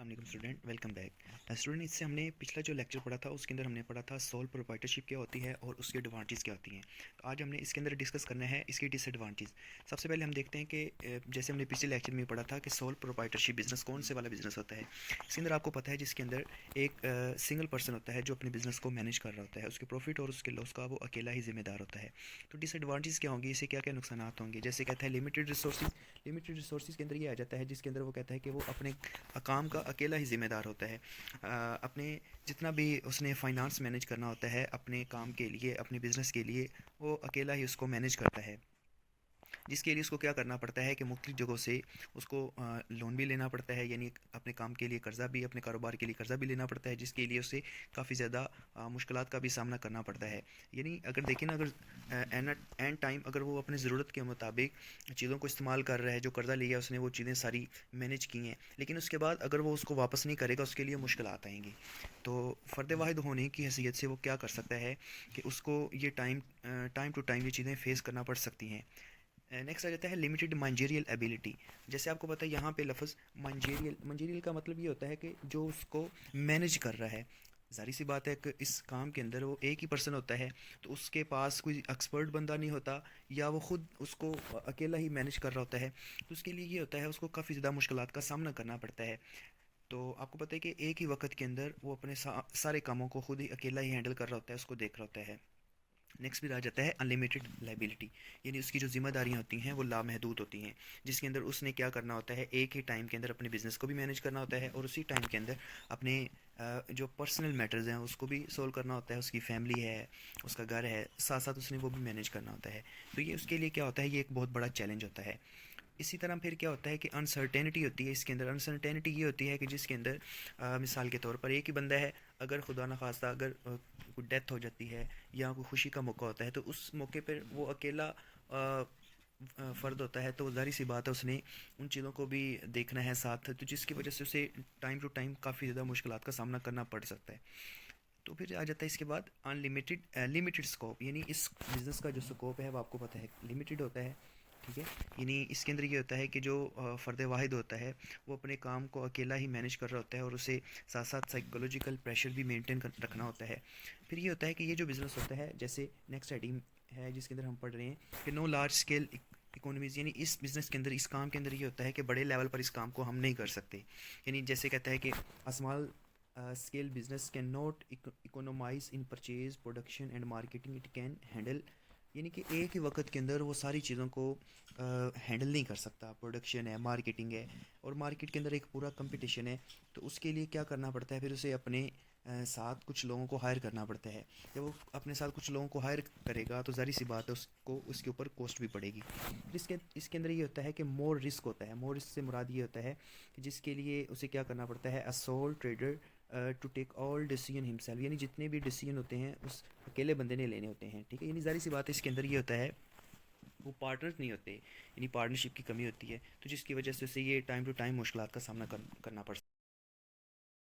अस्सलाम वालेकुम student, welcome back. Student, इससे हमने पिछला जो लेक्चर पढ़ा था उसके अंदर हमने पढ़ा था सोल प्रोप्राइटरशिप क्या होती है और उसकी एडवांटेज क्या होती हैं। तो आज हमने इसके अंदर डिस्कस करना है इसकी डिसएडवांटेज। सबसे पहले हम देखते हैं कि जैसे हमने पिछले लेक्चर में पढ़ा था कि सोल प्रोप्राइटरशिप बिजनेस कौन से वाला बिजनेस होता है। इसके अंदर आपको पता है जिसके अंदर एक सिंगल पर्सन होता है जो अपने बिजनेस को मैनेज कर रहा होता है, उसके प्रॉफिट और उसके लॉस का वो अकेला ही जिम्मेदार होता है। तो डिसएडवांटेज क्या होंगी, इससे क्या क्या नुकसान होंगे। जैसे कहता है लिमिटेड रिसोर्सेज के अंदर ये आ जाता है जिसके अंदर वो कहता है कि वो अपने काम का अकेला ही ज़िम्मेदार होता है। अपने जितना भी उसने फाइनेंस मैनेज करना होता है अपने काम के लिए, अपने बिज़नेस के लिए, वो अकेला ही उसको मैनेज करता है। जिसके लिए उसको क्या करना पड़ता है कि मुख्तलिफ जगहों से उसको लोन भी लेना पड़ता है, यानी अपने काम के लिए कर्ज़ा भी, अपने कारोबार के लिए कर्ज़ा भी लेना पड़ता है, जिसके लिए उसे काफ़ी ज़्यादा मुश्किलात का भी सामना करना पड़ता है। यानी अगर देखें ना, अगर एंड टाइम अगर वो अपनी ज़रूरत के मुताबिक चीज़ों को इस्तेमाल कर रहा है, जो कर्ज़ा लिया उसने वो चीज़ें सारी मैनेज की हैं, लेकिन उसके बाद अगर वो उसको वापस नहीं करेगा उसके लिए मुश्किलात आएंगी। तो फ़र्द वाहिद होने की हैसियत से वो क्या कर सकता है कि उसको ये टाइम टू टाइम ये चीज़ें फेस करना पड़ सकती हैं। नेक्स्ट आ जाता है लिमिटेड मैनेजरियल एबिलिटी। जैसे आपको पता है यहाँ पे लफ्ज़ मंजेरियल का मतलब ये होता है कि जो उसको मैनेज कर रहा है। ज़ाहिर सी बात है कि इस काम के अंदर वो एक ही पर्सन होता है, तो उसके पास कोई एक्सपर्ट बंदा नहीं होता, या वो ख़ुद उसको अकेला ही मैनेज कर रहा होता है। तो उसके लिए ये होता है उसको काफ़ी ज़्यादा मुश्किलात का सामना करना पड़ता है। तो आपको पता है कि एक ही वक्त के अंदर वो अपने सारे कामों को खुद ही अकेला ही हैंडल कर रहा होता है, उसको देख रहा होता है। नेक्स्ट फिर आ जाता है अनलिमिटेड लाइबिलिटी, यानी उसकी जो जिम्मेदारियाँ होती हैं वो लामहदूद होती हैं, जिसके अंदर उसने क्या करना होता है, एक ही टाइम के अंदर अपने बिज़नेस को भी मैनेज करना होता है और उसी टाइम के अंदर अपने जो पर्सनल मैटर्स हैं उसको भी सोल्व करना होता है। उसकी फैमिली है, उसका घर है, साथ साथ उसने वो भी मैनेज करना होता है। तो ये उसके लिए क्या होता है, ये एक बहुत बड़ा चैलेंज होता है। इसी तरह फिर क्या होता है कि अनसर्टेनिटी होती है इसके अंदर। अनसर्टेनिटी ये होती है कि जिसके अंदर मिसाल के तौर पर एक ही बंदा है, अगर खुदा न खास्ता अगर कोई डेथ हो जाती है या कोई खुशी का मौका होता है, तो उस मौके पर वो अकेला फ़र्द होता है, तो ज़ाहिर सी बात है उसने उन चीज़ों को भी देखना है साथ, तो जिसकी वजह से उसे टाइम टू टाइम काफ़ी ज़्यादा मुश्किलात का सामना करना पड़ सकता है। तो फिर आ जाता है इसके बाद लिमिटेड स्कोप, यानी इस बिज़नेस का जो स्कोप है वो आपको पता है लिमिटेड होता है। ठीक है, यानी इसके अंदर ये होता है कि जो फ़र्द वाहिद होता है वो अपने काम को अकेला ही मैनेज कर रहा होता है और उसे साथ साथ साइकोलॉजिकल प्रेशर भी मेंटेन कर रखना होता है। फिर ये होता है कि ये जो बिज़नेस होता है, जैसे नेक्स्ट हेडिंग है जिसके अंदर हम पढ़ रहे हैं कि नो लार्ज स्केल इकोनॉमीज़, यानी इस बिज़नेस के अंदर, इस काम के अंदर ये होता है कि बड़े लेवल पर इस काम को हम नहीं कर सकते। यानी जैसे कहता है कि small scale business can not economise in purchase, production and marketing, it can handle, यानी कि एक ही वक्त के अंदर वो सारी चीज़ों को हैंडल नहीं कर सकता। प्रोडक्शन है, मार्केटिंग है, और मार्केट के अंदर एक पूरा कंपटीशन है। तो उसके लिए क्या करना पड़ता है, फिर उसे अपने साथ कुछ लोगों को हायर करना पड़ता है। जब वो अपने साथ कुछ लोगों को हायर करेगा तो ज़ाहिर सी बात है उसको उसके ऊपर कॉस्ट भी पड़ेगी। फिर इसके अंदर ये होता है कि मोर रिस्क होता है। मोर रिस्क से मुराद ये होता है कि जिसके लिए उसे क्या करना पड़ता है, a sole trader to take all decision himself, यानी जितने भी डिसीजन होते हैं उस अकेले बंदे ने लेने होते हैं। ठीक है, यानी ज़ाहिर सी बात है इसके अंदर ये होता है वो पार्टनर्स नहीं होते, यानी पार्टनरशिप की कमी होती है, तो जिसकी वजह से उसे ये टाइम टू टाइम मुश्किलात का सामना करना पड़ता है।